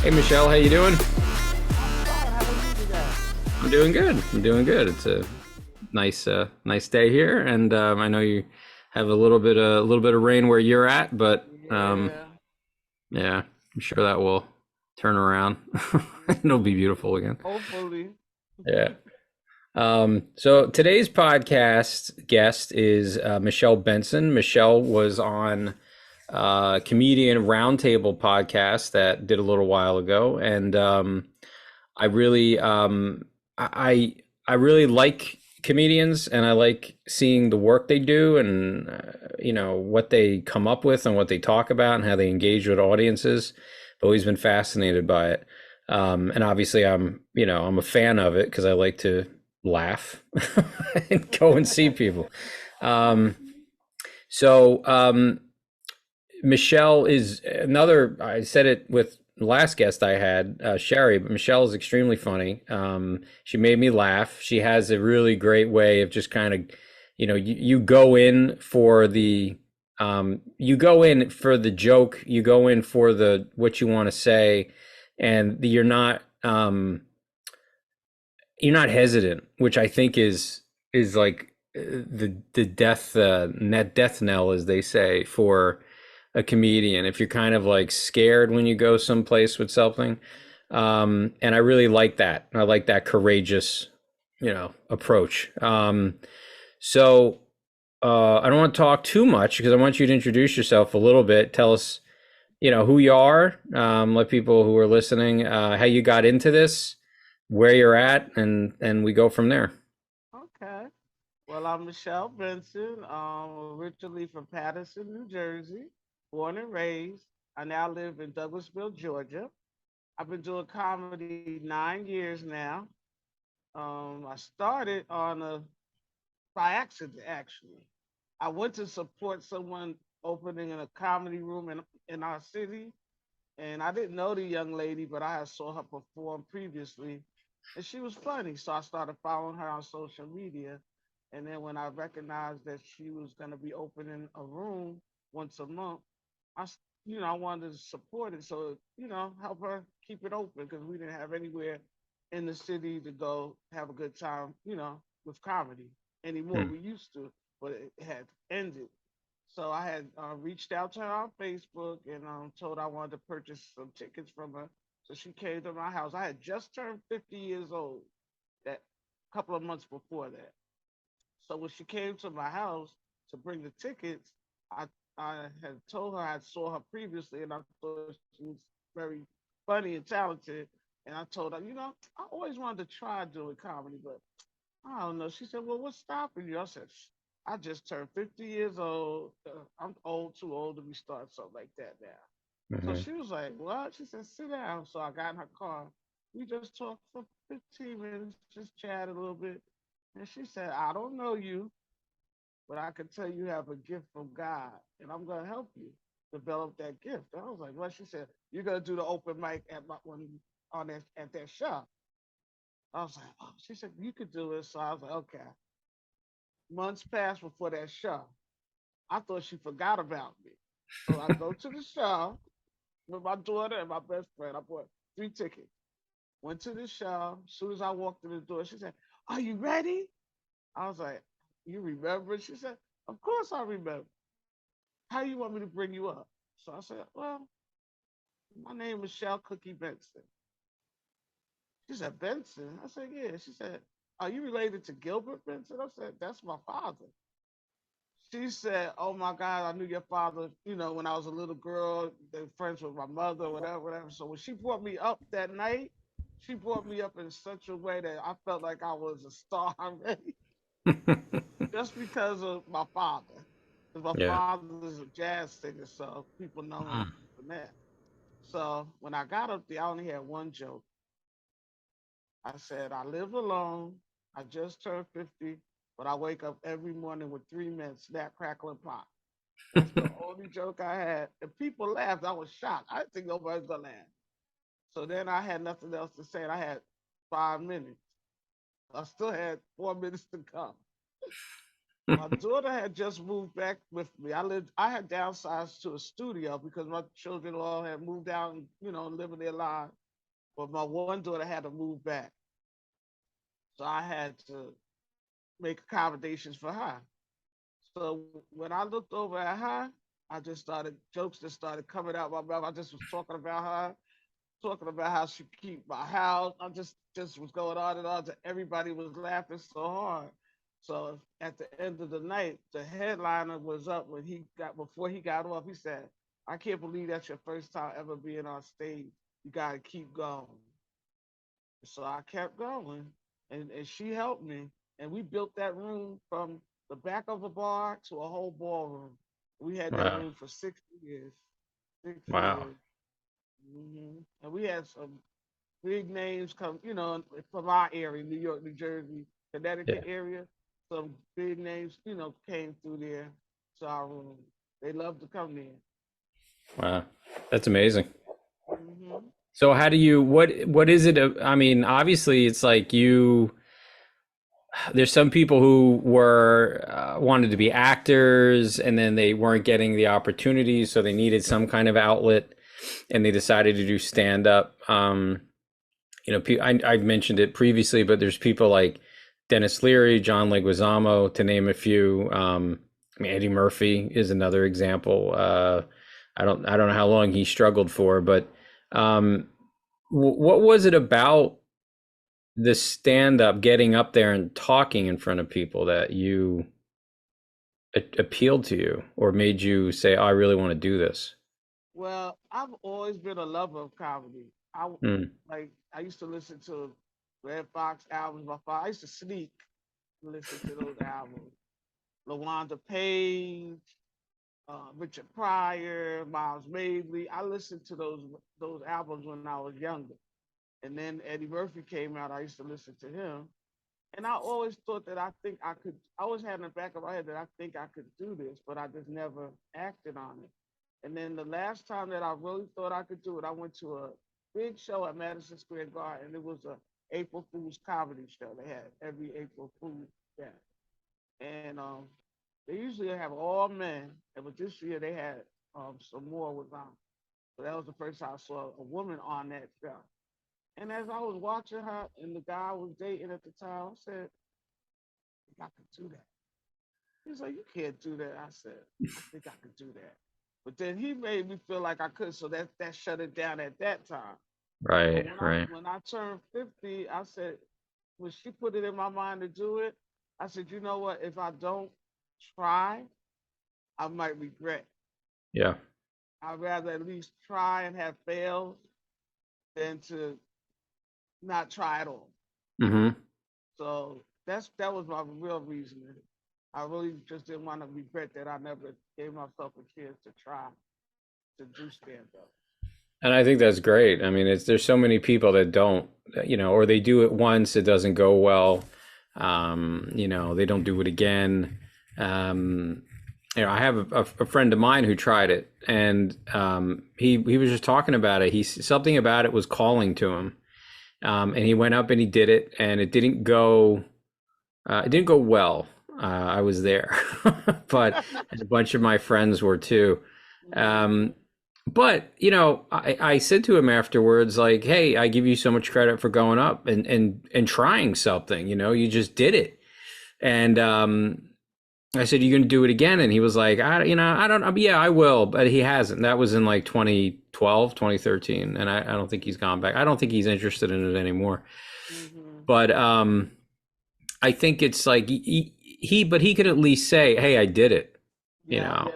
Hey Michelle, how you doing? Fine. How are you today? I'm doing good. I'm doing good. It's a nice day here, and I know you have a little bit of rain where you're at, but Yeah. yeah, I'm sure that will turn around. It'll be beautiful again. Hopefully. Yeah. So today's podcast guest is Michelle Benson. Michelle was on comedian roundtable podcast that did a little while ago, and I really I I really like comedians, and I like seeing the work they do, and what they come up with and what they talk about and how they engage with audiences. I've always been fascinated by it, and obviously I'm a fan of it because I like to laugh and go and see people. Um, so Michelle is another. I said it with the last guest I had, Sherry, but Michelle is extremely funny. She made me laugh. She has a really great way of just kind of, you go in for you go in for the joke, you go in for the what you want to say, and you're not hesitant, which I think is like the net death knell, as they say, for a comedian. If you're kind of like scared when you go someplace with something, and I really like that. I like that courageous, approach. So I don't want to talk too much because I want you to introduce yourself a little bit. Tell us, who you are. Let people who are listening, how you got into this, where you're at, and we go from there. Okay. Well, I'm Michelle Benson, originally from Patterson, New Jersey, born and raised. I now live in Douglasville, Georgia. I've been doing comedy 9 years now. I started by accident, actually. I went to support someone opening in a comedy room in our city. And I didn't know the young lady, but I had saw her perform previously, and she was funny. So I started following her on social media. And then when I recognized that she was going to be opening a room once a month, I wanted to support it. So, help her keep it open because we didn't have anywhere in the city to go have a good time, with comedy anymore. Hmm. We used to, but it had ended. So I had reached out to her on Facebook and told her I wanted to purchase some tickets from her. So she came to my house. I had just turned 50 years old that couple of months before that. So when she came to my house to bring the tickets, I I had told her I saw her previously and I thought she was very funny and talented. And I told her, I always wanted to try doing comedy, but I don't know. She said, "Well, what's stopping you?" I said, "I just turned 50 years old. I'm old, too old to be starting something like that now." So Hmm. she was like, "What?" She said, "Sit down." So I got in her car. We just talked for 15 minutes, just chatted a little bit. And she said, "I don't know you, but I can tell you have a gift from God, and I'm going to help you develop that gift." And I was like, "Well," she said, "You're going to do the open mic at that shop." I was like, "Oh," she said, "You could do it." So I was like, "Okay." Months passed before that show. I thought she forgot about me. So I go to the show with my daughter and my best friend. I bought 3 tickets. Went to the show. As soon as I walked in the door, she said, "Are you ready?" I was like, "You remember?" She said, "Of course I remember. How you want me to bring you up?" So I said, "Well, my name is Michelle Cookie Benson." She said, "Benson?" I said, "Yeah." She said, "Are you related to Gilbert Benson?" I said, "That's my father." She said, "Oh my God, I knew your father, when I was a little girl, they were friends with my mother, whatever, whatever." So when she brought me up that night, she brought me up in such a way that I felt like I was a star already, just because of my father. Because my Yeah. father is a jazz singer, so people know him from that. So when I got up there, I only had one joke. I said, "I live alone. I just turned 50, but I wake up every morning with 3 men, snap, crackle, and pop." That's the only joke I had. And people laughed. I was shocked. I didn't think nobody was gonna laugh. So then I had nothing else to say. And I had 5 minutes. I still had 4 minutes to come. My daughter had just moved back with me. I had downsized to a studio because my children all had moved out and, living their lives. But my one daughter had to move back. So I had to make accommodations for her. So when I looked over at her, I just started jokes that started coming out my mouth. I just was talking about her, talking about how she keep my house. I just was going on and on. Everybody was laughing so hard. So at the end of the night, the headliner was up when he got before he got off. He said, "I can't believe that's your first time ever being on stage. You got to keep going." So I kept going, and she helped me, and we built that room from the back of a bar to a whole ballroom. We had that Wow. room for 6 years. Six Wow. years. And we had some big names come, from our area, New York, New Jersey, Yeah. Connecticut area. Some big names, came through there to our room. They love to come there. Wow. That's amazing. Hmm So how do you what is it? I mean, obviously it's like you there's some people who were wanted to be actors and then they weren't getting the opportunities, so they needed some kind of outlet and they decided to do stand up. I've mentioned it previously, but there's people like Dennis Leary, John Leguizamo, to name a few. I mean, Eddie Murphy is another example. I don't know how long he struggled for, but um, what was it about the stand up, getting up there and talking in front of people that you appealed to you or made you say, oh, I really want to do this? Well, I've always been a lover of comedy. Mm, I used to listen to Red Fox albums. I used to sneak listen to those albums. LaWanda Page, Richard Pryor, Miles Mabley. I listened to those albums when I was younger. And then Eddie Murphy came out. I used to listen to him. And I always thought that I think I could, I always had in the back of my head that I think I could do this, but I just never acted on it. And then the last time that I really thought I could do it, I went to a big show at Madison Square Garden. It was a April Fool's comedy show. They had every April Fool's. Yeah. And they usually have all men. But this year they had some more was on. So that was the first time I saw a woman on that show. And as I was watching her and the guy I was dating at the time, I said, I could do that. He's like, you can't do that. I said, I think I could do that. But then he made me feel like I could, so that shut it down at that time. But right, when I right. when I turned 50, I said, when she put it in my mind to do it, I said, you know what? If I don't try, I might regret. Yeah. I'd rather at least try and have failed than to not try at all. Hmm. So that was my real reasoning. I really just didn't want to regret that I never gave myself a chance to try to do stand up. And I think that's great. I mean, there's so many people that don't, or they do it once, it doesn't go well. They don't do it again. Um, I have a friend of mine who tried it, and he was just talking about it. He something about it was calling to him, and he went up and he did it, and it didn't go well. I was there, but a bunch of my friends were too. Mm-hmm. Um, but I said to him afterwards, like, "Hey, I give you so much credit for going up and trying something. You just did it." And I said, "You going to do it again?" And he was like, I don't. Yeah, I will." But he hasn't. That was in like 2012, 2013, and I don't think he's gone back. I don't think he's interested in it anymore. Mm-hmm. But I think it's like but he could at least say, "Hey, I did it." You Yeah. know,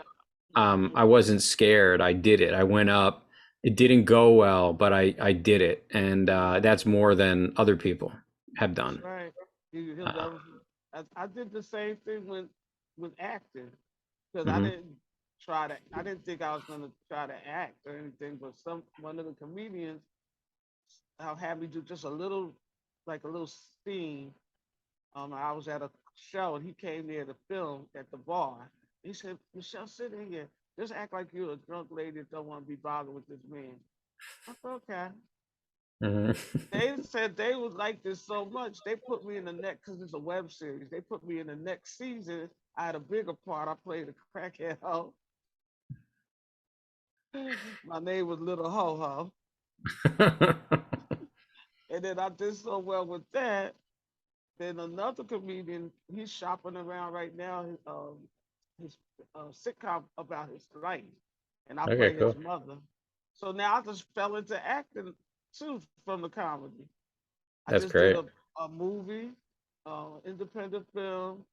Mm-hmm. I wasn't scared. I did it. I went up. It didn't go well, but I did it, and that's more than other people have That's done. right. He'll Uh, never. I did the same thing with acting because I mhm. didn't try to. I didn't think I was going to try to act or anything. But one of the comedians had me do just like a little scene. I was at a show and he came there to film at the bar. He said, Michelle, sit in here. Just act like you're a drunk lady that don't want to be bothered with this man. I said, okay. Mhm. They said they would like this so much. They put me in the next, because it's a web series. They put me in the next season I had a bigger part. I played a crackhead hoe. My name was Little Ho Ho. And then I did so well with that. Then another comedian, he's shopping around right now, his sitcom about his life. And I Okay, play his cool. mother. So now I just fell into acting too from the comedy. I That's just did great. a movie, independent film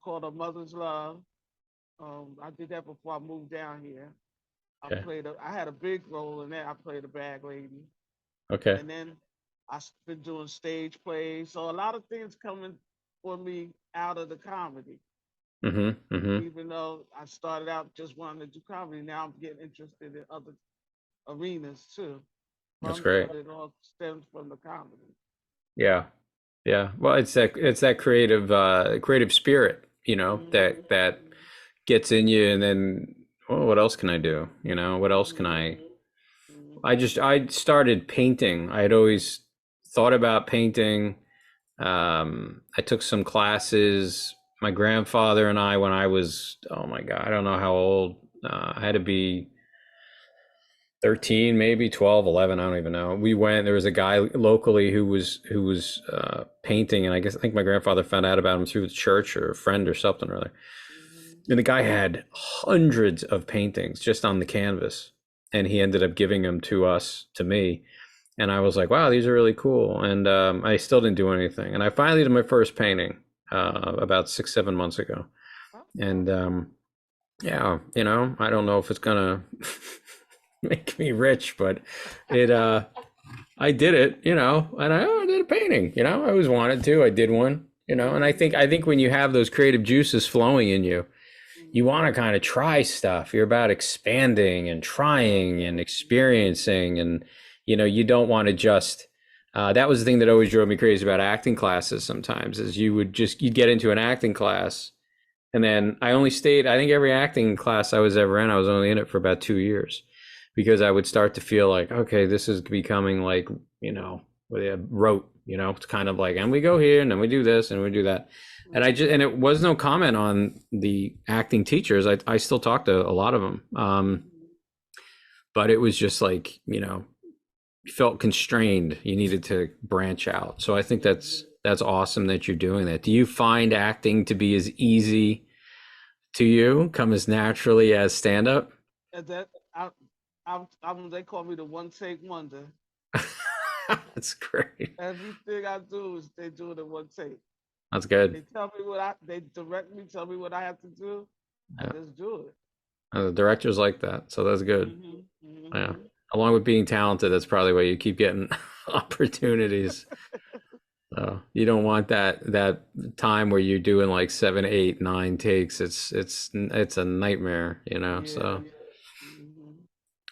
called A Mother's Love. I did that before I moved down here. Okay. I had a big role in that. I played a bag lady. Okay. And then I've been doing stage plays. So a lot of things coming for me out of the comedy. Mm-hmm. Mm-hmm. Even though I started out just wanting to do comedy, now I'm getting interested in other arenas too. That's From great. but it all stems from the comedy. Yeah. Yeah. Well, it's that creative spirit, Mm-hmm. that gets in you, and then, well, what else can I do? What else can Mm-hmm. I started painting. I had always thought about painting. I took some classes. My grandfather and I, when I was, oh my God, I don't know how old. I had to be 13, maybe 12, 11. I don't even know. We went, there was a guy locally who was painting. And I think my grandfather found out about him through the church or a friend or something or other. Mm-hmm. And the guy had hundreds of paintings just on the canvas. And he ended up giving them to us, to me. And I was like, wow, these are really cool. And I still didn't do anything. And I finally did my first painting about 6, 7 months ago. Okay. And yeah, I don't know if it's gonna make me rich, but it I did it, and I did a painting. I always wanted to. I did one, and I Mm-hmm. think I think when you have those creative juices flowing in you, you Mm-hmm. want to kind of try stuff. You're about expanding and Yep. trying and experiencing, and you don't want to just. That was the thing that always drove me crazy about acting classes. Sometimes is you'd get into an acting class, and then I only stayed. I think every acting class I was ever in, I was only in it for about 2 years, because I would start to feel like, okay, this is becoming like, with a rote. It's kind of like, and we go here, and then we do this, and we do that. And Mm-hmm. it was no comment on the acting teachers. I still talk to a lot of them. Mm-hmm. But it was just like, you felt constrained. You needed to branch out. So I think Mm-hmm. that's awesome that you're doing that. Do you find acting to be as easy to you, come as naturally as stand up? And that they call me the one take wonder. That's great. Everything I do is they do it in one take. That's good. They direct me, tell me what I have to do. I Yeah. just do it. The directors like that, so that's good. Mm-hmm. Yeah. Mm-hmm. Along with being talented, that's probably why you keep getting opportunities. So you don't want that time where you're doing like 7, 8, 9 takes. It's a nightmare. Yeah. So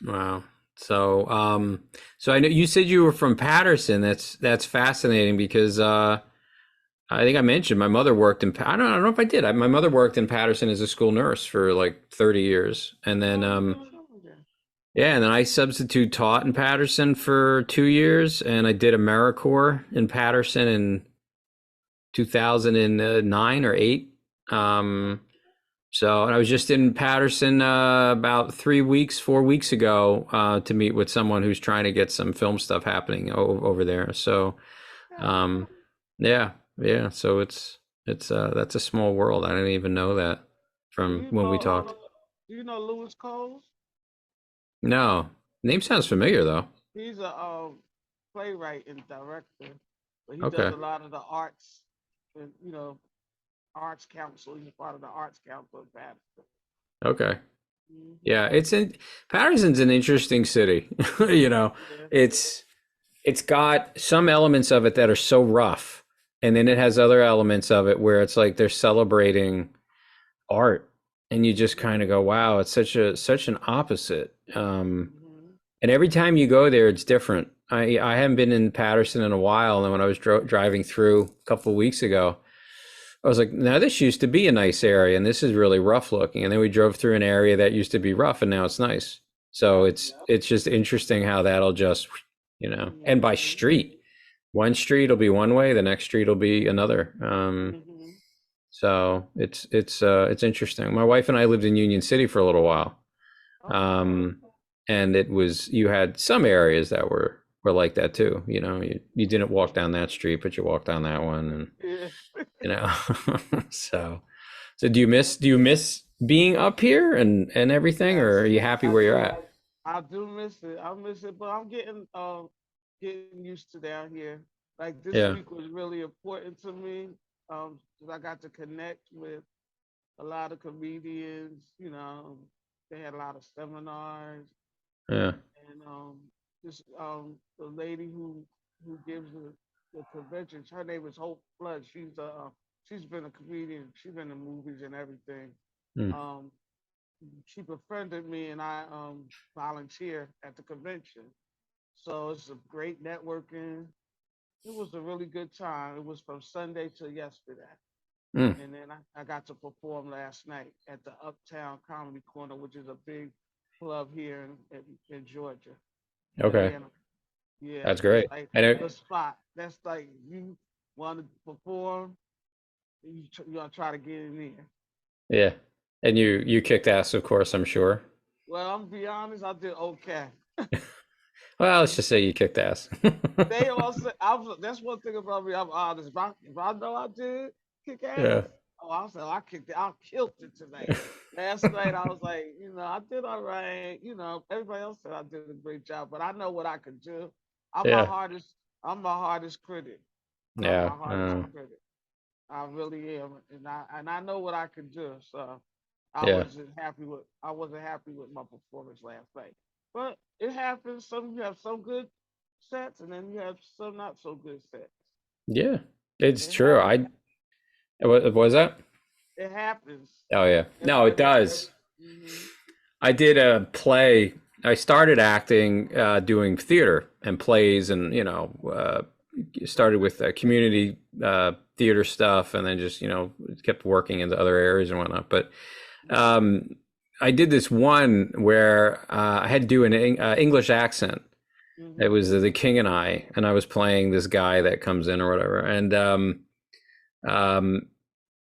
Mm-hmm. wow. So I know you said you were from Patterson. That's fascinating because I think I mentioned my mother worked in. I don't know if I did. My mother worked in Patterson as a school nurse for like 30 years, and then Oh, you did show me that. yeah, and then I substitute taught in Patterson for 2 years, and I did AmeriCorps in Patterson in 2009 or eight. Um, so, and I was just in Patterson about 3 weeks, 4 weeks ago to meet with someone who's trying to get some film stuff happening over there. So, Okay. um, yeah, yeah. So it's that's a small world. I didn't even know that Do from you when we know talked. Lewis Coles? No, name sounds familiar though. He's a playwright and director, but he does Okay, a lot of the arts and arts council. He's part of the arts council of Patterson. okay. Mm-hmm. Yeah, it's in Patterson's an interesting city. you know, Yeah. it's it's got some elements of it that are so rough, and then it has other elements of it where it's like they're celebrating art, and you just kind of go, "Wow, it's such an opposite." Mm-hmm. And every time you go there, it's different. I haven't been in Patterson in a while, and when I was driving through a couple of weeks ago, I was like, now this used to be a nice area, and this is really rough looking. And then we drove through an area that used to be rough, and now it's nice. So Yep. it's just interesting how that'll just, and by Mm-hmm. street, one street will be one way, the next street will be another. Mm-hmm. So it's interesting. My wife and I lived in Union City for a little while. Okay. Um, and it was, you had some areas that were like that too. You didn't walk down that street, but you walked down that one, and Yeah. you know. So do you miss being up here and everything, or are Yes, you happy I where you're do. at? I do miss it. I miss it, but I'm getting used to down here. Like this Yeah, week was really important to me. 'Cause I got to connect with a lot of comedians. They had a lot of seminars, yeah, and this the lady who gives the conventions. Her name is Hope Flood. She's been a comedian. She's been in movies and everything. mm, Um, she befriended me, and I volunteer at the convention. So it's a great networking. It was a really good time. It was from Sunday to yesterday. mm. And then I got to perform last night at the Uptown Comedy Corner, which is a big club here in Georgia, in Okay, Atlanta. Yeah, that's that's great. like And the it, spot. That's like you want to perform, you gonna try to get in there. yeah, and you kicked ass, of course, I'm sure. Well, I'm gonna be honest, I did okay. Well, let's just say you kicked ass. They all say that's one thing about me. I'm honest. If I know I did kick ass, Yeah. oh, I said I kicked it. I killed it tonight. Last night I was like, I did all right. Everybody else said I did a great job, but I know what I could do. I'm my Yeah. hardest. I'm my hardest critic. I'm Yeah. my hardest critic. I really am, and I know what I could do. So Yeah. I wasn't happy with my performance last night. But it happens. You have some good sets, and then you have some not so good sets. Yeah. It's It true. happens. What was that? It happens. Oh yeah. No, it Every does. mhm. I did a play. I started acting, doing theater and plays, and started with community theater stuff, and then just kept working into other areas and whatnot. But um, I did this one where I had to do an English accent. It Mhm. was The King and I was playing this guy that comes in or whatever, and um,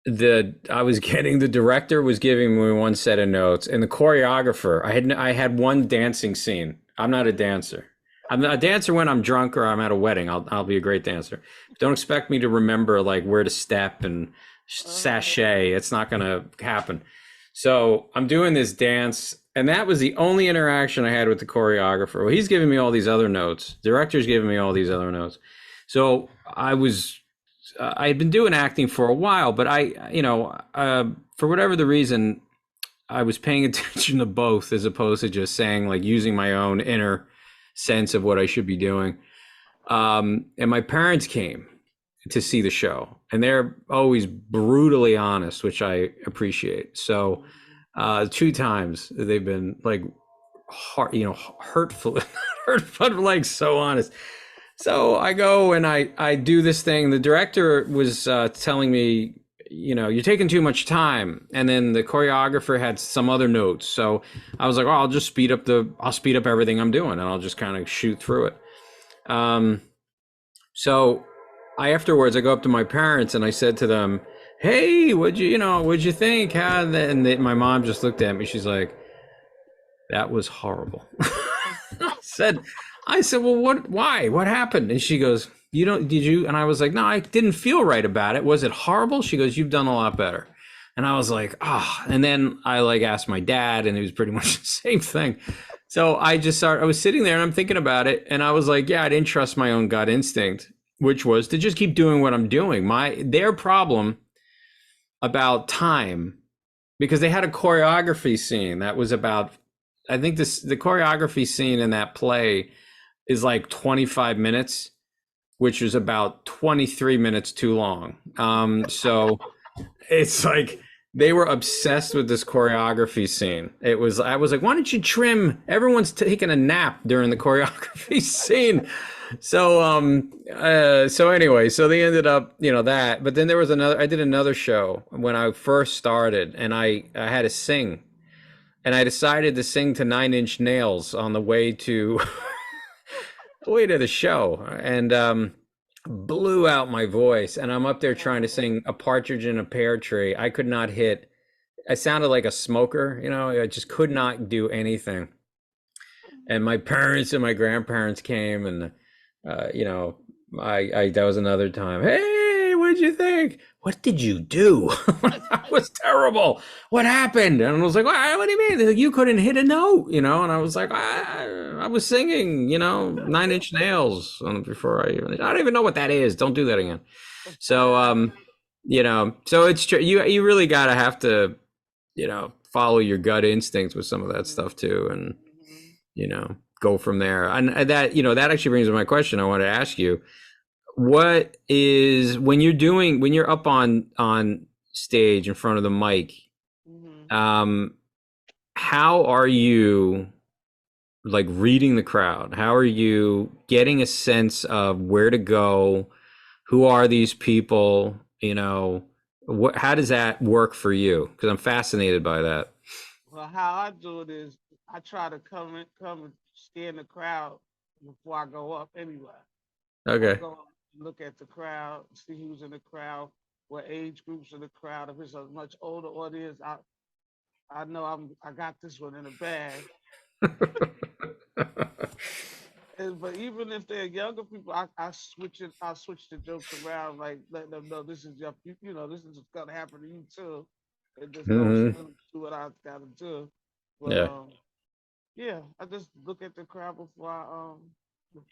the I was getting the director was giving me one set of notes, and the choreographer, I had one dancing scene. I'm not a dancer. I'm a dancer when I'm drunk or I'm at a wedding. I'll be a great dancer. Don't expect me to remember like where to step and Uh-huh. sashay. It's not gonna happen. So I'm doing this dance, and that was the only interaction I had with the choreographer. Well, he's giving me all these other notes. Director's giving me all these other notes. So I had been doing acting for a while, but for whatever the reason, I was paying attention to both as opposed to just saying, like, using my own inner sense of what I should be doing. And my parents came to see the show, and they're always brutally honest, which I appreciate. So, Mhm. 2 times they've been like hard, hurtful, hurtful, like so honest. So I go and I do this thing. The director was telling me, you're taking too much time, and then the choreographer had some other notes. So I was like, oh, I'll speed up everything I'm doing, and I'll just kind of shoot through it. Um, so I go up to my parents and I said to them, "Hey, what'd you think?" My mom just looked at me. She's like, "That was horrible." I said, well, what, why? What happened? And she goes, did you? And I was like, no, I didn't feel right about it. Was it horrible? She goes, you've done a lot better. And I was like, ah. And then I like asked my dad, and it was pretty much the same thing. So I was sitting there and I'm thinking about it. And I was like, yeah, I didn't trust my own gut instinct, which was to just keep doing what I'm doing. Their problem about time, because they had a choreography scene that was about, I think the choreography scene in that play is like 25 minutes, which is about 23 minutes too long. So it's like they were obsessed with this choreography scene. I was like, why don't you trim? Everyone's taking a nap during the choreography scene. So anyway, so they ended up, that. But then I did another show when I first started, and I had to sing, and I decided to sing to Nine Inch Nails on the way to the show, and blew blew out my voice, and I'm up there trying to sing A Partridge in a Pear Tree. I could not hit. I sounded like a smoker, you know. I just could not do anything. And my parents and my grandparents came, and you know, I that was another time. Hey, what'd you think? What did you do? That was terrible. What happened? And I was like, what do you mean? They're like, you couldn't hit a note, you know? And I was like, I was singing, you know, Nine Inch Nails before I don't even know what that is. Don't do that again. So, you know, so it's true. You really gotta have to, you know, follow your gut instincts with some of that stuff too, and you know, go from there. And that, you know, that actually brings me to my question I want to ask you. What is when you're up on stage in front of the mic, um, how are you like reading the crowd? How are you getting a sense of where to go? Who are these people? You know, how does that work for you? Because I'm fascinated by that. Well, how I do it is I try to come and scan the crowd before I go up anywhere. I Okay. go up, look at the crowd, see who's in the crowd, what age groups in the crowd. If it's a much older audience, I know I got this one in the bag. But even if they're younger people, I switch it. I switch the jokes around, like letting them know this is you know, this is gonna happen to you too, and just don't Hmm. do what I gotta do. But Yeah. yeah, I just look at the crowd before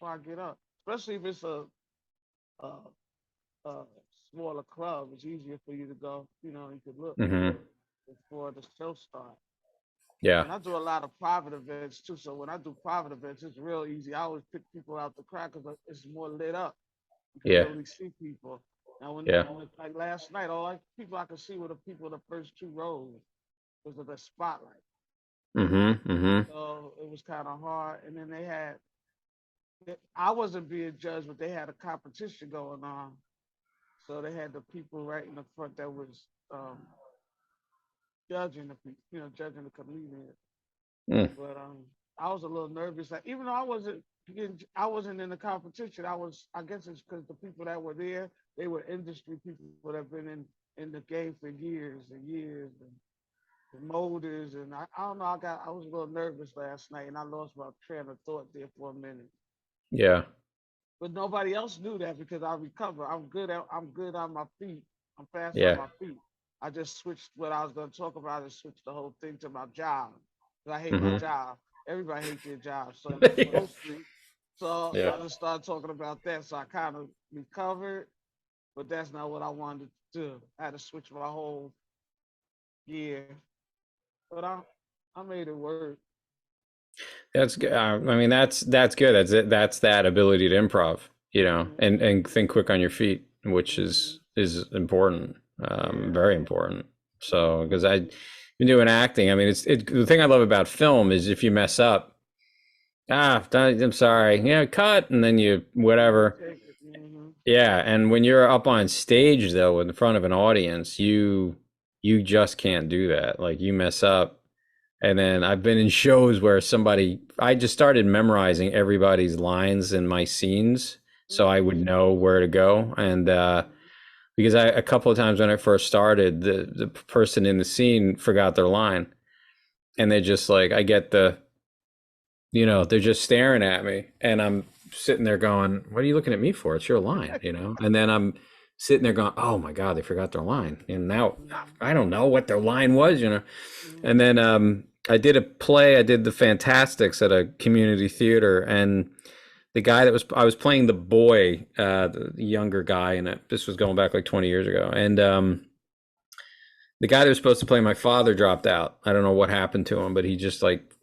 I get up, especially if it's a, a smaller club. It's easier for you to go. You know, you could look Hmm. before the show starts. Yeah. And I do a lot of private events too. So when I do private events, it's real easy. I always pick people out the crowd because it's more lit up. You can Yeah. really see people. Now Yeah. like last night, all I, people I could see were the people in the first two rows because of the spotlight. Hmm. Hmm. So it was kind of hard. And then I wasn't being judged, but they had a competition going on. So they had the people right in the front that was judging the people, you know, judging the comedian. Mm. But I was a little nervous. Like, even though I wasn't in the competition. I guess it's because the people that were there, they were industry people that have been in the game for years and years, and promoters. And I don't know. I was a little nervous last night, and I lost my train of thought there for a minute. Yeah. But nobody else knew that because I recover. I'm good on my feet. I'm fast on Yeah. my feet. I just switched what I was going to talk about. I just switched the whole thing to my job. 'Cause I hate my Hmm. job. Everybody hates their job, so Yeah. mostly. So Yeah. I just started talking about that. So I kind of recovered, but that's not what I wanted to do. I had to switch my whole gear, but I made it work. That's good. I mean, that's good. That's it. That's that ability to improv, you know, Mm-hmm. and think quick on your feet, which Mm-hmm. is important, Yeah. very important. So, because Mm-hmm. I've been doing acting. I mean, the thing I love about film is if you mess up, I'm sorry, yeah, cut, and then you You whatever. take it. Mm-hmm. Yeah, and when you're up on stage though, in front of an audience, you just can't do that. Like you mess up, and then I've been in shows where I just started memorizing everybody's lines in my scenes so I would Mm-hmm. know where to go. And because a couple of times when I first started, the person in the scene forgot their line, and they just like, I get you know, they're just staring at me, and I'm sitting there going, "What are you looking at me for? It's your line," you know. And then I'm sitting there going, "Oh my God, they forgot their line," and now I don't know what their line was, you know. And Mm-hmm. then I did a play. I did the Fantastics at a community theater, and the guy that I was playing the boy, the younger guy in it. This was going back like 20 years ago, and the guy that was supposed to play my father dropped out. I don't know what happened to him, but he just like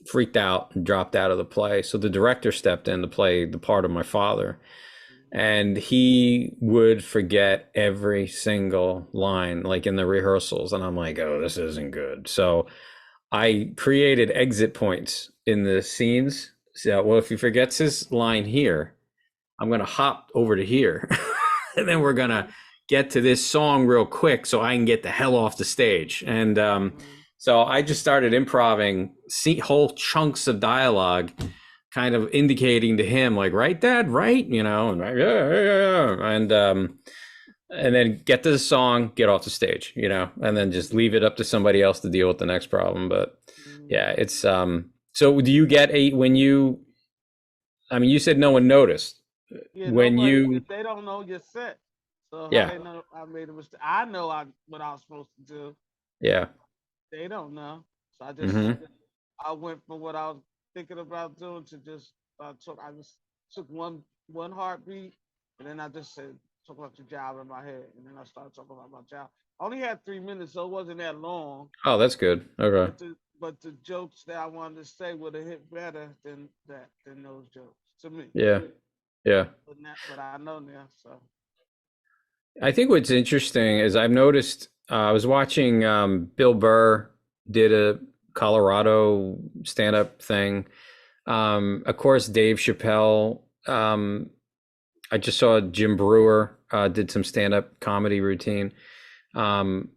freaked out and dropped out of the play. So the director stepped in to play the part of my father, and he would forget every single line like in the rehearsals, and I'm like, oh, this isn't good. So I created exit points in the scenes. So, well, if he forgets his line here, I'm going to hop over to here. And then we're going to Mm-hmm. get to this song real quick so I can get the hell off the stage. And Mm-hmm. so I just started improving whole chunks of dialogue kind of indicating to him like, right, Dad, right, and right, yeah, yeah, yeah, yeah. And then get to the song, get off the stage, and then just leave it up to somebody else to deal with the next problem. But yeah, Mhm. it's so do you get a when you I mean, you said no one noticed Yeah, when nobody. you They don't know your set, so how yeah, they know I made a mistake? I know what I was supposed to do. yeah. They don't know, so Hmm. I went from what I was thinking about doing to just I just took one heartbeat, and then I just said talk about the job in my head, and then I started talking about my job. I only had 3 minutes, so it wasn't that long. Oh, that's good. Okay. But the jokes that I wanted to say would have hit better than those jokes to me. Yeah. Yeah. But I know now, so. I think what's interesting is I've noticed I was watching Bill Burr did a Colorado stand-up thing. Of course, Dave Chappelle. I just saw Jim Brewer did some stand-up comedy routine. Um,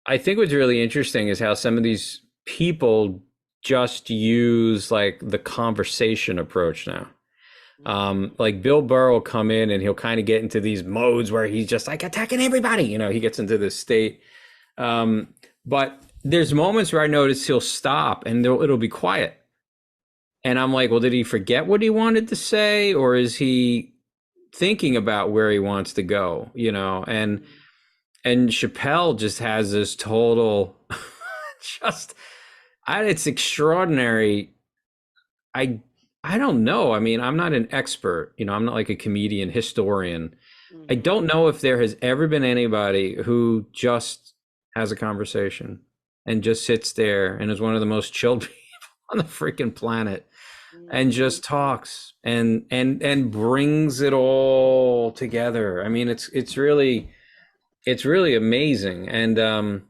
I think what's really interesting is how some of these people just use like the conversation approach now. Mm-hmm. Like Bill Burr will come in and he'll kind of get into these modes where he's just like attacking everybody. He gets into this state. Um, but there's moments where I notice he'll stop and it'll be quiet. And I'm like, well, did he forget what he wanted to say, or is he thinking about where he wants to go? And Chappelle just has this total, just, it's extraordinary. I I don't know. I mean, I'm not an expert. I'm not like a comedian historian. I Mm-hmm. don't know if there has ever been anybody who just has a conversation and just sits there and is one of the most chilled people on the freaking planet and Mm-hmm. just talks and brings it all together. I mean, it's really amazing. And Mm-hmm.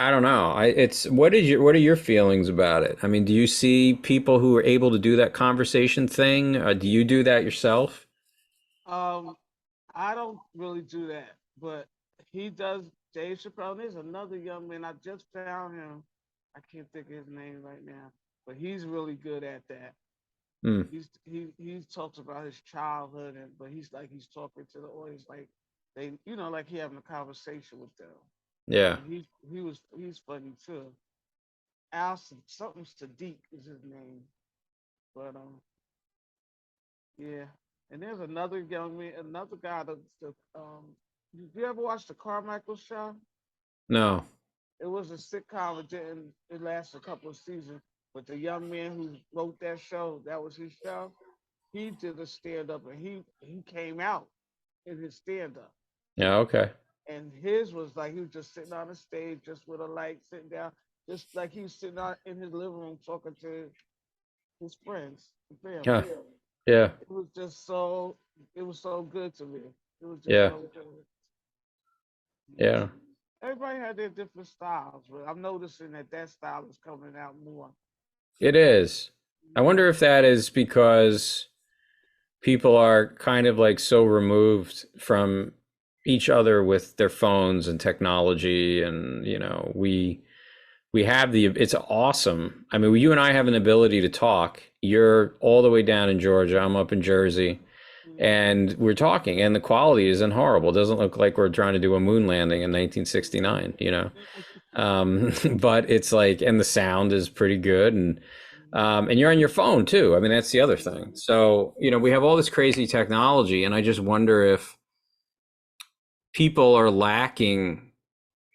I don't know. What are your feelings about it? I mean, do you see people who are able to do that conversation thing? Do you do that yourself? Um, I don't really do that, but he does. Dave Chappelle. There's another young man. I just found him. I can't think of his name right now, but he's really good at that. Mm, He talks about his childhood, but he's talking to the audience like like he having a conversation with them. yeah. And he's funny too. Alson something Sadiq is his name, but yeah. And there's another young man, another guy Did you ever watch the Carmichael show? No. It was a sitcom. It lasted a couple of seasons. But the young man who wrote that show, that was his show. He did a stand up, and he came out in his stand up. Yeah. Okay. And his was like he was just sitting on the stage, just with a light, sitting down, just like he was sitting out in his living room talking to his friends and family. Yeah. Yeah. It was just so it was so good to me. It was just Yeah. so good. Yeah. Yeah. Everybody had their different styles, but I'm noticing that style is coming out more. It is. I wonder if that is because people are kind of like so removed from each other with their phones and technology, and we have it's awesome. I mean, you and I have an ability to talk. You're all the way down in Georgia, I'm up in Jersey, Mm-hmm. and we're talking, and the quality isn't horrible. It doesn't look like we're trying to do a moon landing in 1969, but it's like, and the sound is pretty good, and you're on your phone too. I mean, that's the other thing. So, we have all this crazy technology, and I just wonder if people are lacking.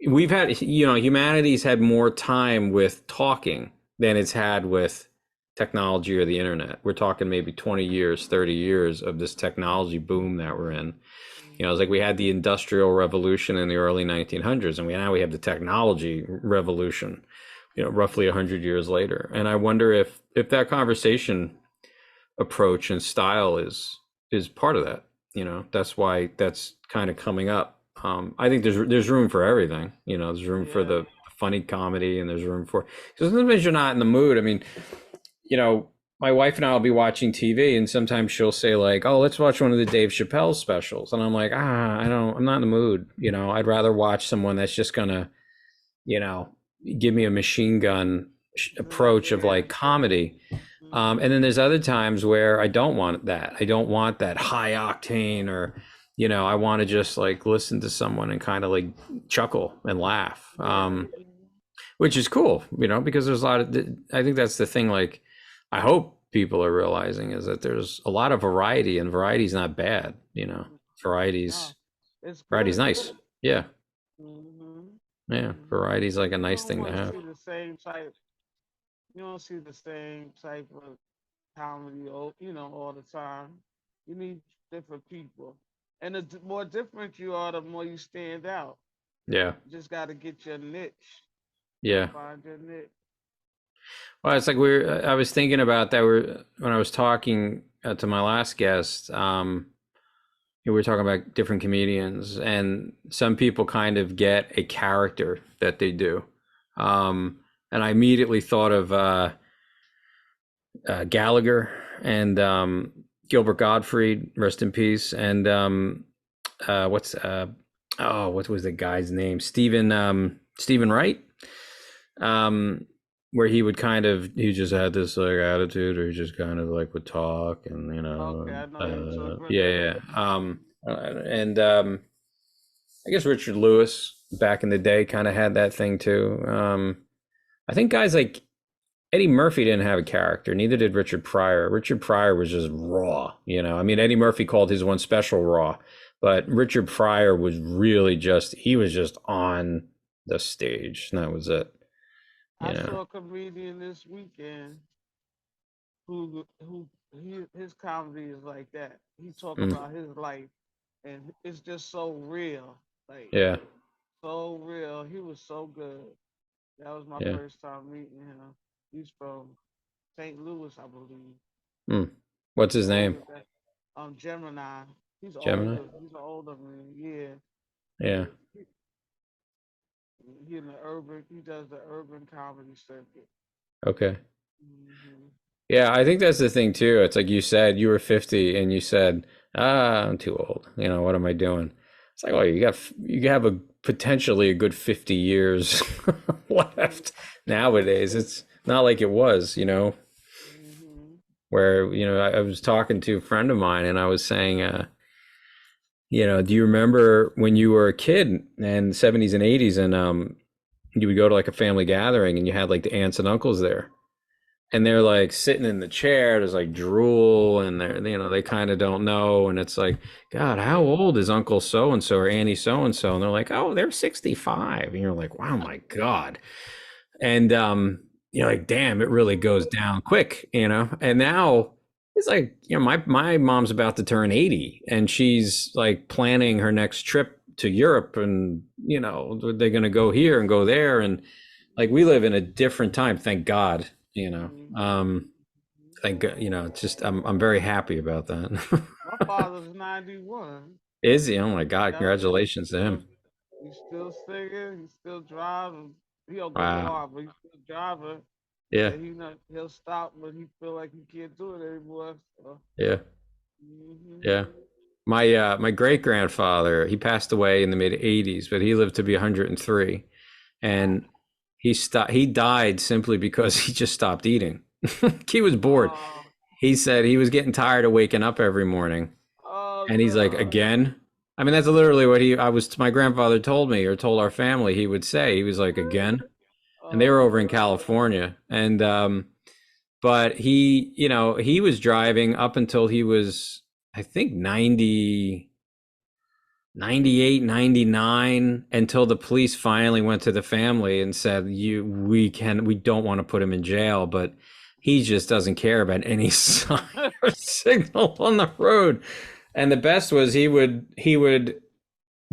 We've had, humanity's had more time with talking than it's had with technology or the internet. We're talking maybe 20 years, 30 years of this technology boom that we're in. It's like we had the industrial revolution in the early 1900s, and now we have the technology revolution, roughly 100 years later. And I wonder if that conversation approach and style is part of that. That's why that's kind of coming up. I think there's room for everything. There's room for Yeah. the funny comedy, and there's room for, because sometimes you're not in the mood. I mean, you know, my wife and I will be watching TV, and sometimes she'll say like, "Oh, let's watch one of the Dave Chappelle specials," and I'm like, I'm not in the mood. I'd rather watch someone that's just gonna, you know, give me a machine gun Exactly. approach of like comedy. Mm-hmm. And then there's other times where I don't want that. I don't want that high octane, or, I want to just like listen to someone and kind of like chuckle and laugh, which is cool, because there's a lot of, I think that's the thing. Like, I hope people are realizing is that there's a lot of variety, and variety's not bad. Variety's No, it's variety's good. nice. Yeah. Mm-hmm. Yeah. Mm-hmm. Variety's like a You nice don't thing to want to have. see the same type. You don't see the same type of comedy, all the time. You need different people, and the more different you are, the more you stand out. Yeah. You just got to get your niche. Yeah. Find your niche. Well, it's like I was thinking about that. When I was talking to my last guest, we were talking about different comedians, and some people kind of get a character that they do. And I immediately thought of Gallagher and Gilbert Gottfried, rest in peace. And what's what was the guy's name? Stephen Wright. Um, where he just had this like attitude, or he just kind of like would talk, and Okay, I know you talking yeah, about. yeah. And I guess Richard Lewis back in the day kind of had that thing too. I think guys like Eddie Murphy didn't have a character, neither did Richard Pryor. Richard Pryor was just raw, I mean, Eddie Murphy called his one special raw, but Richard Pryor was really he was just on the stage, and that was it, you I know. saw a comedian this weekend his comedy is like that. He talk Mm, about his life, and it's just so real, like yeah, so real. He was so good. That was my yeah. first time meeting him. He's from St. Louis, I believe. Mm. What's his name? Older than Gemini. He's Gemini? older. He's an older man. Yeah. Yeah. He in the urban. He does the urban comedy circuit. Okay. Hmm. Yeah, I think that's the thing too. It's like you said, you were 50 and you said, I'm too old. What am I doing? It's like, well, you have a potentially a good 50 years left nowadays. It's not like it was, Hmm. where, I was talking to a friend of mine, and I was saying, do you remember when you were a kid in the 70s and 80s, and you would go to like a family gathering, and you had like the aunts and uncles there, and they're like sitting in the chair, there's like drool, and they kind of don't know, and it's like, God, how old is Uncle so and so or Auntie so and so? And they're like, oh, they're 65. And you're like, wow, my God. And you're like, damn, it really goes down quick. And now it's like, my mom's about to turn 80, and she's like planning her next trip to Europe, and they're going to go here and go there, and like we live in a different time, thank God. Thank God, it's just I'm very happy about that. My father's 91. Is he? Oh my God, Yep. congratulations to him. He's still singing. He's still driving. He don't go Wow. far, but he's still driving. He Yeah. said he'll stop when he feel like he can't do it anymore. So, Yeah. hmm. Yeah. My great grandfather, he passed away in the mid 80s, but he lived to be 103, Wow. and he died simply because he just stopped eating. He was bored. Oh, He said he was getting tired of waking up every morning, oh and he's like, no. again. I mean, that's literally what my grandfather told me, or told our family he would say. He was like, again. And they were Oh over in no. California, and but he was driving up until he was, I think, 98, 99, until the police finally went to the family and said, we don't want to put him in jail, but he just doesn't care about any sign or signal on the road. And the best was he would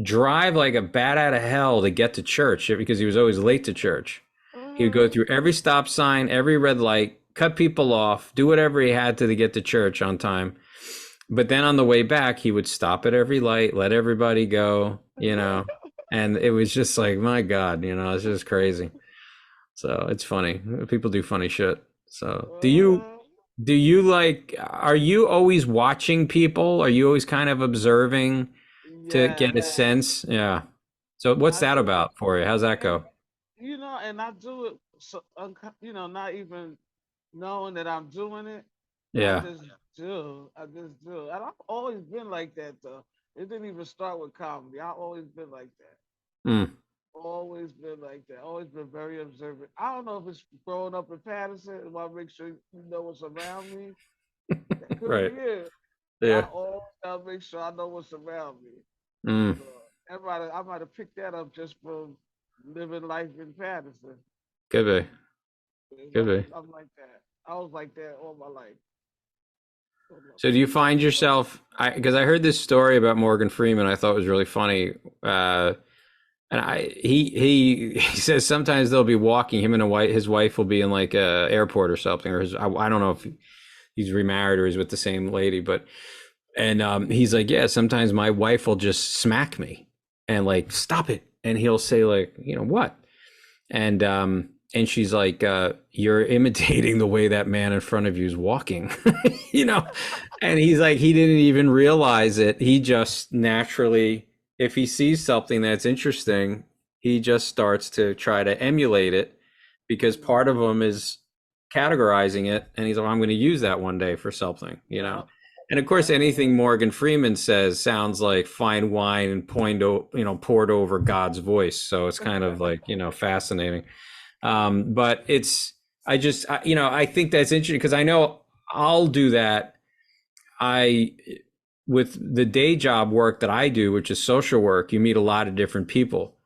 drive like a bat out of hell to get to church, because he was always late to church. He would go Uh-huh. through every stop sign, every red light, cut people off, do whatever he had to get to church on time. But then on the way back, he would stop at every light, let everybody go. And it was just like, my God, it's just crazy. So it's funny. People do funny shit. So Uh-huh. do you like, are you always watching people? Are you always kind of observing to get a Yes, sense? Yeah. So what's I that do. about for you? How's that And go? and I do it so not even knowing that I'm doing it. I Yeah. just do. I just do. And I've always been like that though. It didn't even start with comedy. I've always been like that. Mm, Always been like that. Always been very observant. I don't know if it's growing up in Patterson and I make sure you know what's around me. That could be right. it. But I Yeah. always gotta make sure I know what's around me. Mm, So everybody, I might have picked that up just from living life in Patterson. could be. 'Cause Could be. I'm like that. I was like that all my life. So do you find yourself? Because I heard this story about Morgan Freeman. I thought was really funny. And he says sometimes they'll be walking. Him and his wife will be in like a airport or something, or I don't know if he's remarried or he's with the same lady, but and he's like, yeah, sometimes my wife will just smack me and like stop it, and he'll say like, what? And she's like, you're imitating the way that man in front of you is walking, you know. And he's like, he didn't even realize it. He just naturally, if he sees something that's interesting, he just starts to try to emulate it because part of him is categorizing it, and he's like, I'm going to use that one day for something. Yeah, And of course, yeah. anything Morgan Freeman says sounds like fine wine and poured over God's voice. So it's kind of like, fascinating. But I think that's interesting because I know I'll do that. I, with the day job work that I do, which is social work, you meet a lot of different people.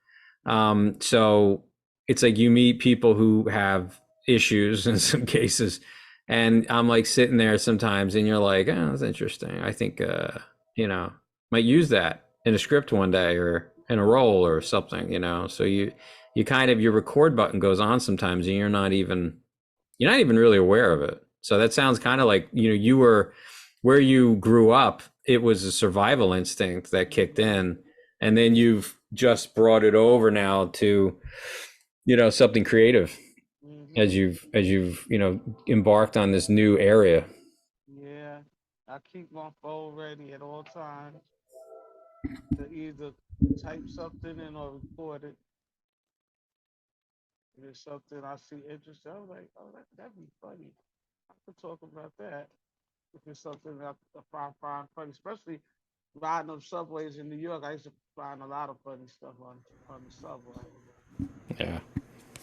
So it's like you meet people who have issues in some cases. And I'm like sitting there sometimes and you're like, oh, that's interesting. I think, you know, might use that in a script one day or in a role or something. So you kind of, your record button goes on sometimes and you're not even really aware of it. So that sounds kind of like, you were where you grew up, it was a survival instinct that kicked in. And then you've just brought it over now to, something creative as Hmm. you've embarked on this new area. Yeah. I keep my phone ready at all times to either type something in or record it. If it's something I see interesting, I'm like, oh, that'd be funny. I could talk about that. If it's something that I find funny, especially riding on subways in New York. I used to find a lot of funny stuff on the subway. Yeah.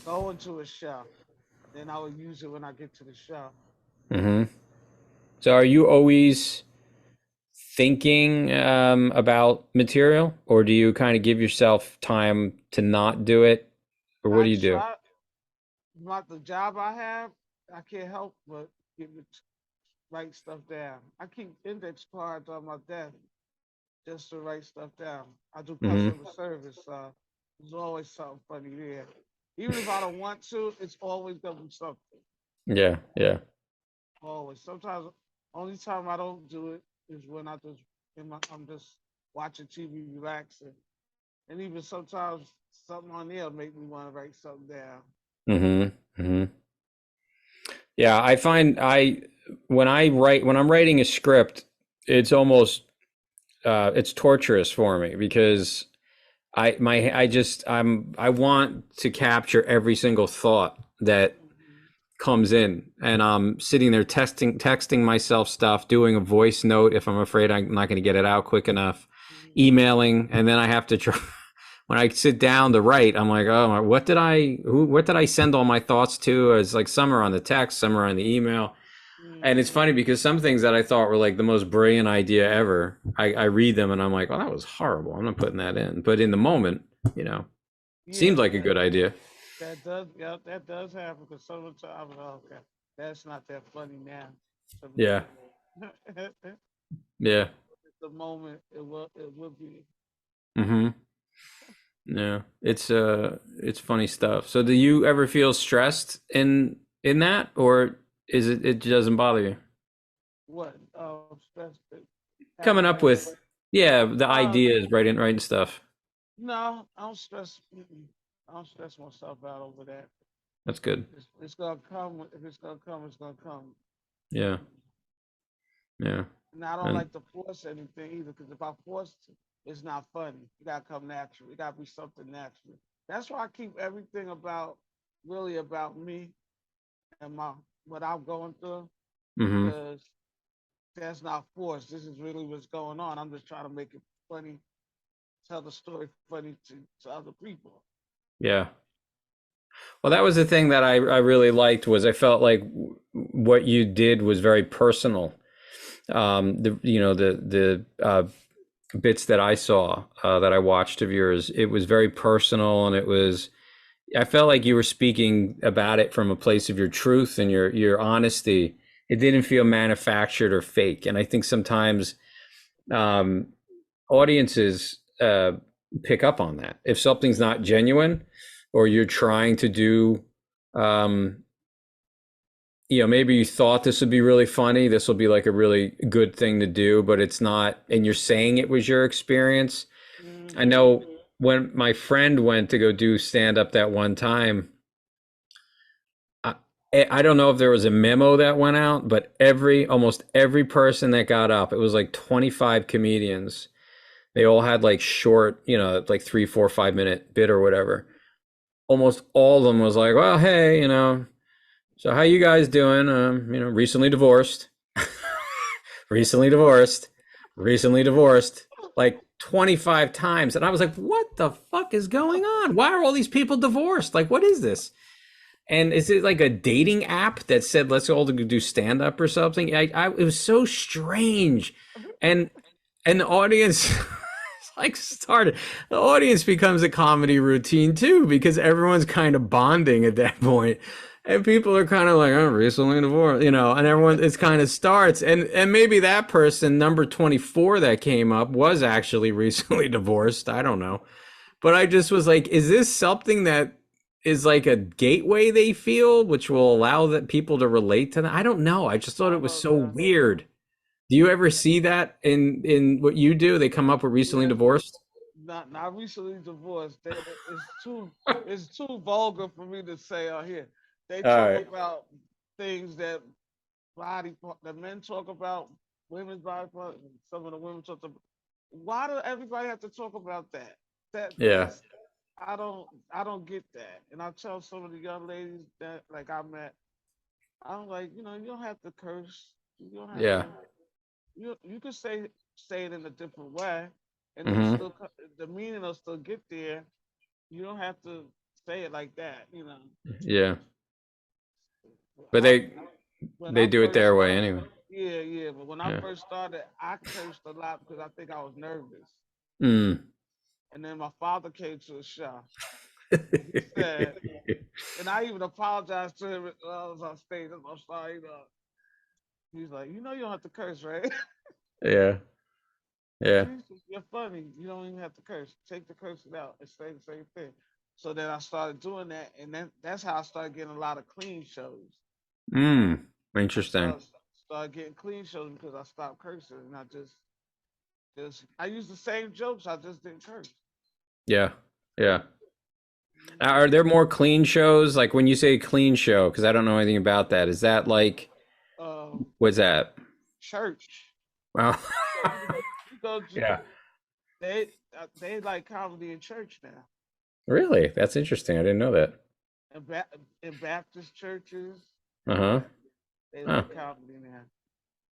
Going to a show, then I would use it when I get to the show. Hmm. So are you always thinking about material, or do you kind of give yourself time to not do it, or what I do you do? try about the job I have. I can't help but get to write stuff down. I keep index cards on my desk just to write stuff down. I do Hmm. customer service, so there's always something funny there. Even if I don't want to, it's always gonna be something. Yeah. Yeah. Always. Sometimes only time I don't do it is when I'm just watching TV, relaxing, and even sometimes something on there make me want to write something down. Hmm. Hmm. Yeah, I find when I'm writing a script, it's almost it's torturous for me because I want to capture every single thought that Mhm. comes in, and I'm sitting there texting myself stuff, doing a voice note if I'm afraid I'm not going to get it out quick enough, Mhm. emailing, and then I have to try. When I sit down to write, I'm like, oh, what did I send all my thoughts to? It's like some are on the text, some are on the email. And it's Mhm. funny because some things that I thought were like the most brilliant idea ever, I read them and I'm like, oh, that was horrible. I'm not putting that in. But in the moment, you know, seemed Yeah, like a good idea. that does happen because sometimes I'm like, okay, that's not that funny now. To me, Yeah. at Yeah. the moment it will be. Mm-hmm. Yeah. It's funny stuff. So do you ever feel stressed in that, or it doesn't bother you? What stress Coming having up writing. with, yeah, the Uh, ideas, writing stuff. no, I don't stress. I don't stress myself out over that. That's good. It's gonna come. If it's gonna come, it's gonna come. Yeah. Yeah. And I don't And like to force anything either, because if I force it, it's not funny. It gotta come natural. It gotta be something natural. That's why I keep everything about really about me and my what I'm going through Hmm. because that's not forced. This is really what's going on. I'm just trying to make it funny, tell the story funny to other people. Yeah. Well, that was the thing that I really liked was I felt like what you did was very personal. The bits that I saw that I watched of yours, it was very personal, and it was I felt like you were speaking about it from a place of your truth and your honesty. It didn't feel manufactured or fake, and I think sometimes um, audiences pick up on that. If something's not genuine, or you're trying to do, um, maybe you thought this would be really funny, this will be like a really good thing to do, but it's not, and you're saying it was your experience. I Mm-hmm. know when my friend went to go do stand up that one time, I, I don't know if there was a memo that went out, but almost every person that got up, it was like 25 comedians. They all had like short, like 3, 4, 5 minute bit or whatever. Almost all of them was like, well, hey, so how you guys doing? Recently divorced, recently divorced, recently divorced, like 25 times. And I was like, what the fuck is going on? Why are all these people divorced? Like, what is this? And is it like a dating app that said let's all do stand up or something? It was so strange, and the audience like started. The audience becomes a comedy routine too because everyone's kind of bonding at that point, and people are kind of like, "Oh, recently divorced," and everyone it's kind of starts, and maybe that person number 24 that came up was actually recently divorced. I don't know. But I just was like, is this something that is like a gateway they feel, which will allow that people to relate to that? I don't know. I just thought I it was love so that. weird. Do you ever see that in what you do? They come up with recently Yeah, divorced. not recently divorced. It's too vulgar for me to say out here. They All talk right. about things that the men talk about women's body part. And some of the women talk about. Why do everybody have to talk about that? Yeah. That's I don't get that. And I tell some of the young ladies that like I met, I'm like, you don't have to curse. You don't have Yeah. to. You can say it in a different way, and it'll Hmm. still the meaning will still get there. You don't have to say it like that. Yeah. But I when they I do it first their way started, anyway. yeah. But when I Yeah. first started, I cursed a lot because I think I was nervous. Mm. And then my father came to the show, and he said, and I even apologized to him when I was on stage. I'm sorry. He's like, you don't have to curse, right? Yeah. Yeah. You're funny. You don't even have to curse. Take the cursing out and say the same thing. So then I started doing that, and then that's how I started getting a lot of clean shows. Mm. I Interesting. started getting clean shows because I stopped cursing, and I just I use the same jokes. I just didn't curse. Yeah. Yeah. Now, Mm-hmm. are there more clean shows? Like when you say clean show, because I don't know anything about that. Is that like Um, what's that? church. Well, You go to yeah. they they like comedy in church now, Really? That's interesting. I didn't know that. in, in Baptist churches. Uh-huh. Yeah, they Huh. like comedy now. All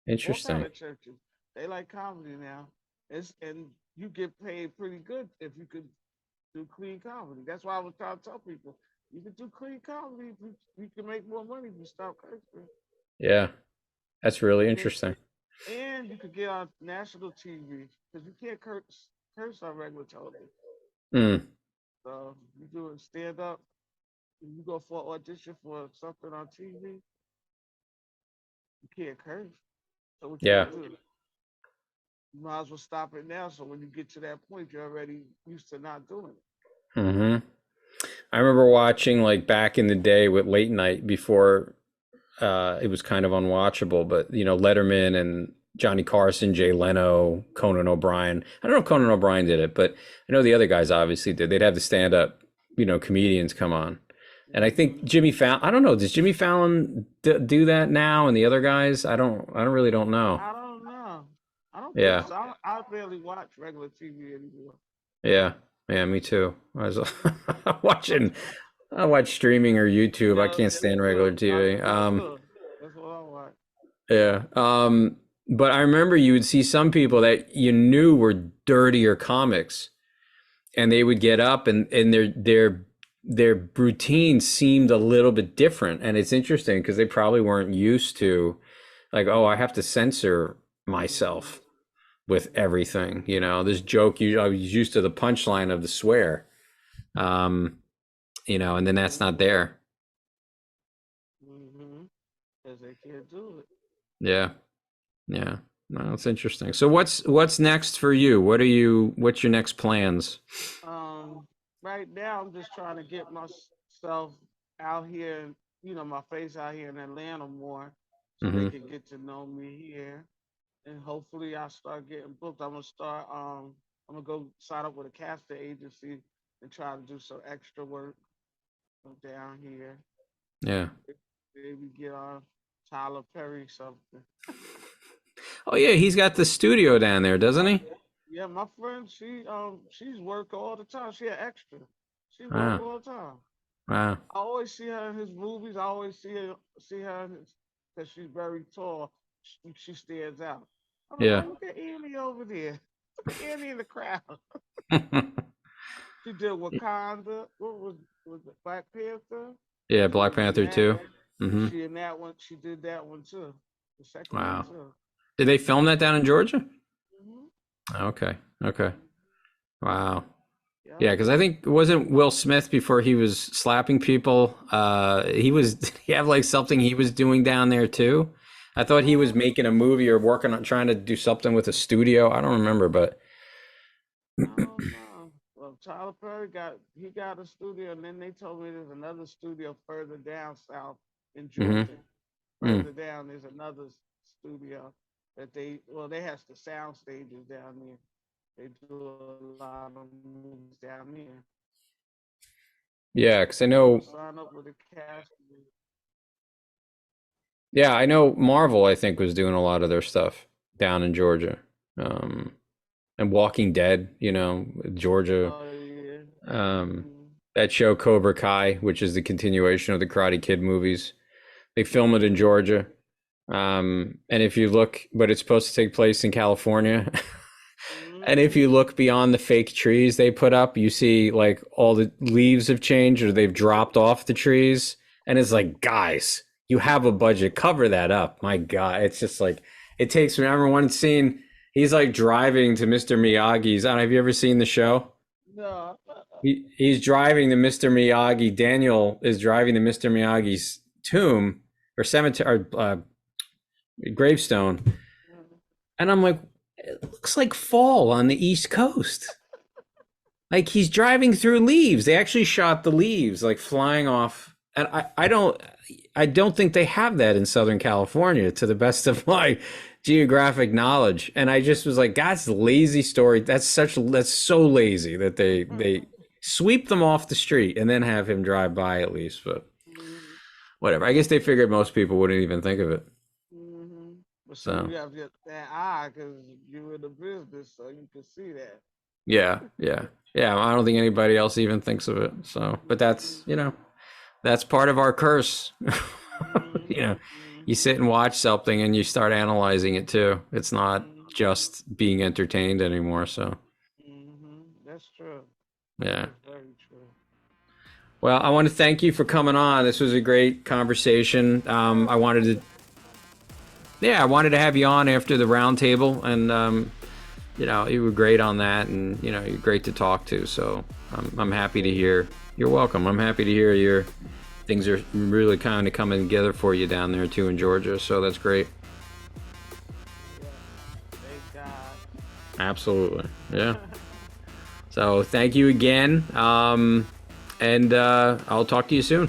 kind Interesting. of churches. They like comedy now. And you get paid pretty good if you could do clean comedy. That's why I was trying to tell people you can do clean comedy. You can make more money if you stop cursing. Yeah. That's really And, interesting. and you could get on national TV because you can't curse on regular television. Mm. So you do a stand up, you go for an audition for something on TV, you can't curse. So what you Yeah. gonna do? You might as well stop it now. So when you get to that point, you're already used to not doing it. Hmm. I remember watching like back in the day with late night before it was kind of unwatchable, but Letterman and Johnny Carson, Jay Leno, Conan O'Brien. I don't know if Conan O'Brien did it, but I know the other guys obviously did. They'd have the stand up, comedians come on. And I think Mm-hmm. Jimmy Fallon, I don't know, does Jimmy Fallon do that now and the other guys? I don't really don't know. I don't know. I don't think Yeah. so. I barely watch regular TV anymore. Yeah. Yeah, me too. I was watching. I watch streaming or YouTube. I Yeah, can't me stand regular too. TV. Me too. That's what I want. Yeah. But I remember you would see some people that you knew were dirtier comics, and they would get up and their routine seemed a little bit different. And it's interesting because they probably weren't used to like, oh, I have to censor Mhm. myself with everything. You know, this joke, I was used to the punchline of the swear, um, and then that's not there. Mhm. Because they can't do it. Yeah. Yeah. No, that's interesting. So what's next for you? What's your next plans? Um, right now I'm just trying to get myself out here, my face out here in Atlanta more, so they Hmm. can get to know me here, and hopefully I start getting booked. I'm gonna go sign up with a casting agency and try to do some extra work down here. Yeah. Maybe get on Tyler Perry something. Oh yeah, he's got the studio down there, doesn't he? Yeah, my friend, she's work all the time. She an extra. She work Wow. all the time. Wow. I always see her in his movies. I always see her because she's very tall. She stands out. I'm like, Yeah. oh, look at Annie over there. Look at Annie in the crowd. She did Wakanda. What was it? Black Panther. Yeah, She Black was in Panther that. too. Hmm. She in that one. She did that one too. The second one Wow. too. Did they film that down in Georgia? Hmm. Okay. Okay. Wow. Yeah, Yep. because I think it wasn't Will Smith before he was slapping people. He was did he have like something he was doing down there too? I thought he was Um, making a movie or working on trying to do something with a studio. I don't remember, but I don't know. Well, Tyler Perry got a studio, and then they told me there's another studio further down south in hmm. Georgia. Further down, there's another studio that they have the sound stages down there. They do a lot of movies down there. Yeah, because I I'm gonna know. sign up with a cast. Yeah, I know Marvel, I think, was doing a lot of their stuff down in Georgia. Um, and Walking Dead, Georgia. Oh yeah. Um, Mm-hmm. that show Cobra Kai, which is the continuation of the Karate Kid movies. They film it in Georgia. And if you look, but it's supposed to take place in California. And if Mm-hmm. you look beyond the fake trees they put up, you see like all the leaves have changed or they've dropped off the trees. And it's like, guys, you have a budget, cover that up. My God, it's just like it takes. Remember one scene? He's like driving to Mr. Miyagi's. I don't know, have you ever seen the show? No. He's driving to Mr. Miyagi. Daniel is driving to Mr. Miyagi's tomb or cemetery or gravestone, and I'm like, it looks like fall on the East Coast. Like he's driving through leaves. They actually shot the leaves like flying off. And I don't think they have that in Southern California to the best of my geographic knowledge. And I just was like, God's lazy story. That's so lazy that they sweep them off the street and then have him drive by at least. But Mm-hmm. whatever. I guess they figured most people wouldn't even think of it. Mm-hmm. But see, So you have that eye because you're in the business, so you can see that. yeah, yeah. Yeah, I don't think anybody else even thinks of it. So, but that's part of our curse. Mm-hmm. you know, you sit Mm-hmm. and watch something and you start analyzing it too. It's not Mm-hmm. just being entertained anymore. So, Mm-hmm. That's true. That yeah. is very true. Well, I want to thank you for coming on. This was a great conversation. Yeah, thank you. I wanted to have you on after the roundtable, and you were great on that, and you're great to talk to. So I'm happy to Appreciate it. hear. You're welcome. I'm happy to hear your things are really kind of coming together for you down there too in Georgia. So that's great. Yes. Thank God. Absolutely. Yeah. So thank you again. And I'll talk to you soon.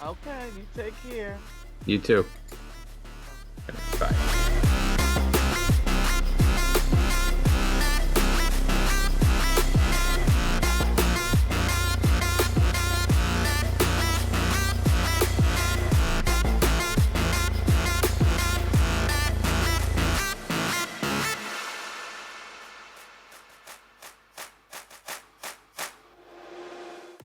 Okay, you take care. You too.